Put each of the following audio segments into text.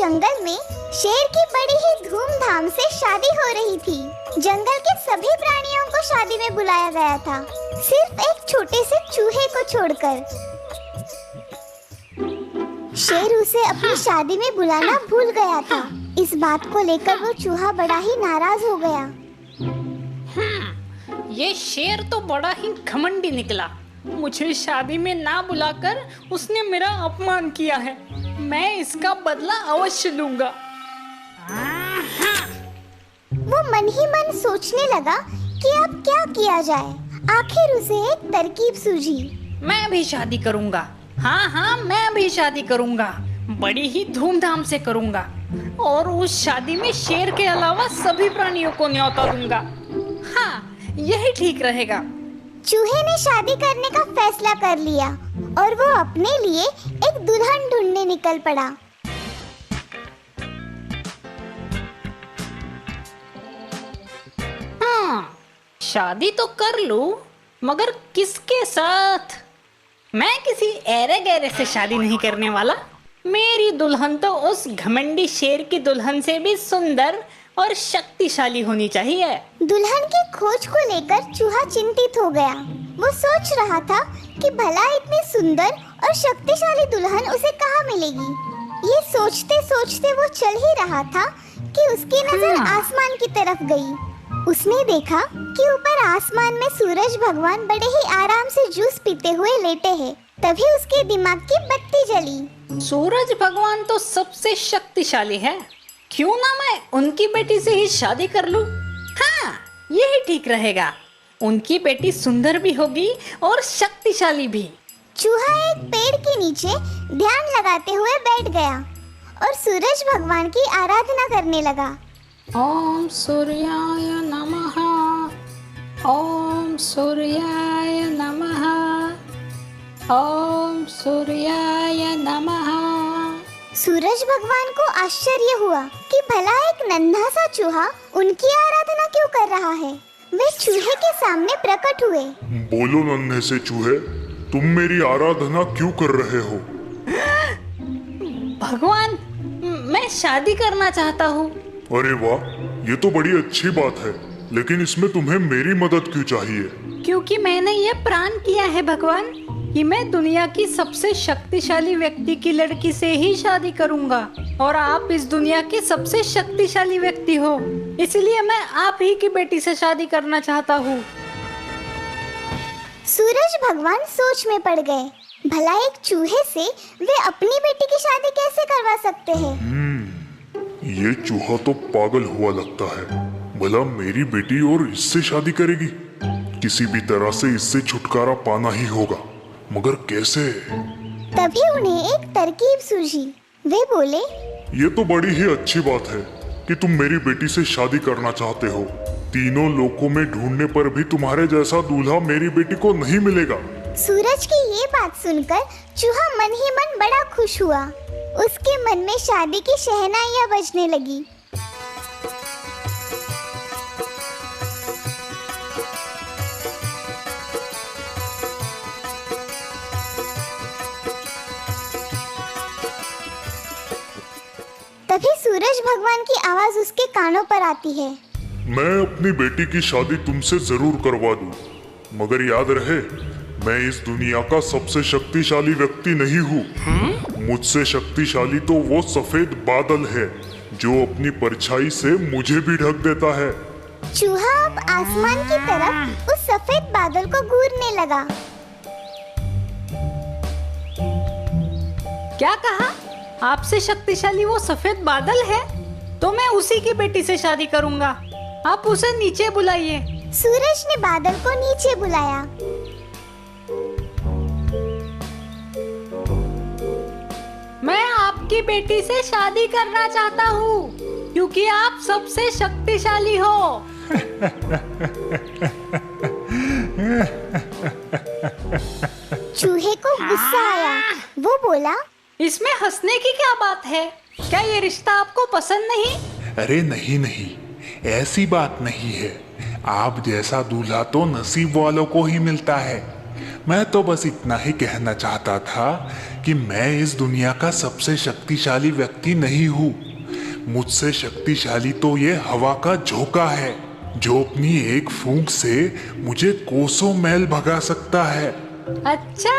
जंगल में शेर की बड़ी ही धूमधाम से शादी हो रही थी। जंगल के सभी प्राणियों को शादी में बुलाया गया था, सिर्फ एक छोटे से चूहे को छोड़कर। शेर उसे अपनी शादी में बुलाना भूल गया था। इस बात को लेकर वो चूहा बड़ा ही नाराज हो गया। ये शेर तो बड़ा ही घमंडी निकला। मुझे शादी में ना बुलाकर उसने मेरा अपमान किया है। मैं इसका बदला अवश्य लूंगा। वो मन ही मन सोचने लगा कि अब क्या किया जाए। आखिर उसे एक तरकीब सूझी। मैं भी शादी करूंगा। हाँ, मैं भी शादी करूंगा। बड़ी ही धूमधाम से करूंगा और उस शादी में शेर के अलावा सभी प्राणियों को न्योता दूंगा। हाँ, यही ठीक रहेगा। चूहे ने शादी करने का फैसला कर लिया और वो अपने लिए एक दुल्हन ढूंढने निकल पड़ा। हाँ, शादी तो कर लूं, मगर किसके साथ? मैं किसी ऐरे गैरे से शादी नहीं करने वाला। मेरी दुल्हन तो उस घमंडी शेर की दुल्हन से भी सुंदर और शक्तिशाली होनी चाहिए। दुल्हन की खोज को लेकर चूहा चिंतित हो गया। वो सोच रहा था कि भला इतनी सुंदर और शक्तिशाली दुल्हन उसे कहाँ मिलेगी। ये सोचते सोचते वो चल ही रहा था कि उसकी नजर आसमान की तरफ गई। उसने देखा कि ऊपर आसमान में सूरज भगवान बड़े ही आराम से जूस पीते हुए लेटे हैं। तभी उसके दिमाग की बत्ती जली। सूरज भगवान तो सबसे शक्तिशाली है, क्यों ना मैं उनकी बेटी से ही शादी कर लूं? हाँ, यही ठीक रहेगा। उनकी बेटी सुंदर भी होगी और शक्तिशाली भी। चूहा एक पेड़ के नीचे ध्यान लगाते हुए बैठ गया और सूरज भगवान की आराधना करने लगा। ओम सूर्याय नमः, ओम सूर्याय नमः, ओम सूर्याय नमः। सूरज भगवान को आश्चर्य हुआ कि भला एक नन्हा सा चूहा उनकी आराधना क्यों कर रहा है। वे चूहे के सामने प्रकट हुए। बोलो नन्हे से चूहे, तुम मेरी आराधना क्यों कर रहे हो? भगवान, मैं शादी करना चाहता हूँ। अरे वाह, ये तो बड़ी अच्छी बात है, लेकिन इसमें तुम्हें मेरी मदद क्यों चाहिए? क्योंकि मैंने ये प्रण किया है भगवान कि मैं दुनिया की सबसे शक्तिशाली व्यक्ति की लड़की से ही शादी करूंगा और आप इस दुनिया के सबसे शक्तिशाली व्यक्ति हो, इसलिए मैं आप ही की बेटी से शादी करना चाहता हूँ। सूरज भगवान सोच में पड़ गए। भला एक चूहे से वे अपनी बेटी की शादी कैसे करवा सकते हैं? ये चूहा तो पागल हुआ लगता है। भला मेरी बेटी और इससे शादी करेगी? किसी भी तरह से इससे छुटकारा पाना ही होगा, मगर कैसे? तभी उन्हें एक तरकीब सूझी। वे बोले, ये तो बड़ी ही अच्छी बात है कि तुम मेरी बेटी से शादी करना चाहते हो। तीनों लोकों में ढूंढने पर भी तुम्हारे जैसा दूल्हा मेरी बेटी को नहीं मिलेगा। सूरज की ये बात सुनकर चूहा मन ही मन बड़ा खुश हुआ। उसके मन में शादी की शहनाइयां बजने लगी। तभी सूरज भगवान की आवाज उसके कानों पर आती है। मैं अपनी बेटी की शादी तुमसे जरूर करवा दूं, मगर याद रहे, मैं इस दुनिया का सबसे शक्तिशाली व्यक्ति नहीं हूँ। मुझसे शक्तिशाली तो वो सफेद बादल है जो अपनी परछाई से मुझे भी ढक देता है। चूहा अब आसमान की तरफ उस सफेद बादल को घूरने लगा। क्या कहा? आपसे शक्तिशाली वो सफेद बादल है? तो मैं उसी की बेटी से शादी करूंगा। आप उसे नीचे बुलाइए। सूरज ने बादल को नीचे बुलाया। मैं आपकी बेटी से शादी करना चाहता हूँ क्योंकि आप सबसे शक्तिशाली हो। चूहे को गुस्सा आया। वो बोला, इसमें हंसने की क्या बात है? क्या ये रिश्ता आपको पसंद नहीं? अरे नहीं नहीं, ऐसी बात नहीं है। आप जैसा दूल्हा तो नसीब वालों को ही मिलता है। मैं तो बस इतना ही कहना चाहता था कि मैं इस दुनिया का सबसे शक्तिशाली व्यक्ति नहीं हूँ। मुझसे शक्तिशाली तो ये हवा का झोंका है, जो अपनी एक फूंक से मुझे कोसों मैल भगा सकता है। अच्छा,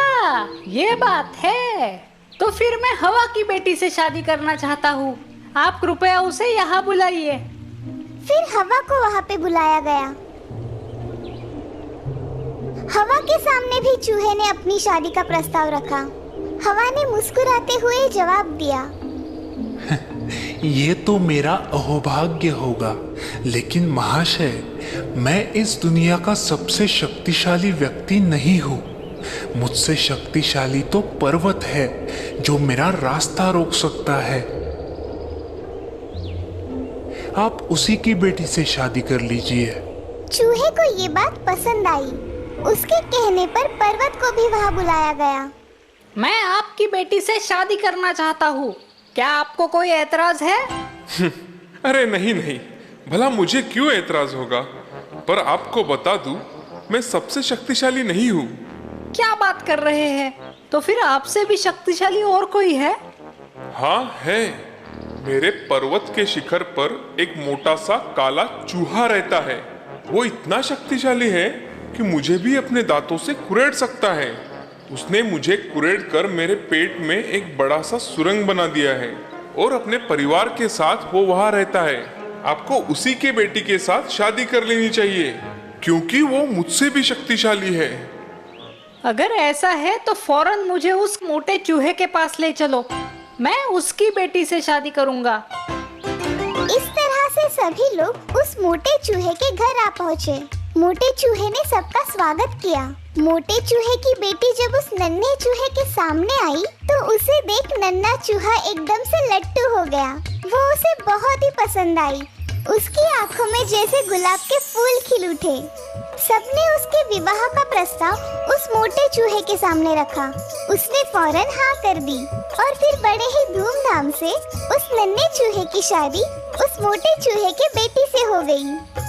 ये बात है। तो फिर मैं हवा की बेटी से शादी करना चाहता हूँ। आप कृपया उसे यहाँ बुलाइए। फिर हवा को वहाँ पे बुलाया गया। हवा के सामने भी चूहे ने अपनी शादी का प्रस्ताव रखा। हवा ने मुस्कुराते हुए जवाब दिया, ये तो मेरा अहोभाग्य होगा, लेकिन महाशय, मैं इस दुनिया का सबसे शक्तिशाली व्यक्ति नहीं हूँ। मुझसे शक्तिशाली तो पर्वत है, जो मेरा रास्ता रोक सकता है। आप उसी की बेटी से शादी कर लीजिए। चूहे को ये बात पसंद आई। उसके कहने पर पर्वत को भी वहाँ बुलाया गया। मैं आपकी बेटी से शादी करना चाहता हूँ। क्या आपको कोई एतराज है? अरे नहीं नहीं, भला मुझे क्यों एतराज होगा। पर आपको बता दूं, मैं सबसे शक्तिशाली नहीं हूँ। क्या बात कर रहे हैं? तो फिर आपसे भी शक्तिशाली और कोई है? हाँ है। मेरे पर्वत के शिखर पर एक मोटा सा काला चूहा रहता है। वो इतना शक्तिशाली है कि मुझे भी अपने दांतों से कुरेद सकता है। उसने मुझे कुरेद कर मेरे पेट में एक बड़ा सा सुरंग बना दिया है और अपने परिवार के साथ वो वहाँ रहता है। आपको उसी के बेटी के साथ शादी कर लेनी चाहिए, क्योंकि वो मुझसे भी शक्तिशाली है। अगर ऐसा है तो फौरन मुझे उस मोटे चूहे के पास ले चलो। मैं उसकी बेटी से शादी करूंगा। इस तरह से सभी लोग उस मोटे चूहे के घर आ पहुँचे। मोटे चूहे ने सबका स्वागत किया। मोटे चूहे की बेटी जब उस नन्हे चूहे के सामने आई तो उसे देख नन्हा चूहा एकदम से लट्टू हो गया। वो उसे बहुत ही पसंद आई। उसकी आंखों में जैसे गुलाब के फूल खिल उठे। सबने उसके विवाह का प्रस्ताव उस मोटे चूहे के सामने रखा। उसने फौरन हाँ कर दी और फिर बड़े ही धूमधाम से उस नन्हे चूहे की शादी उस मोटे चूहे के बेटी से हो गई।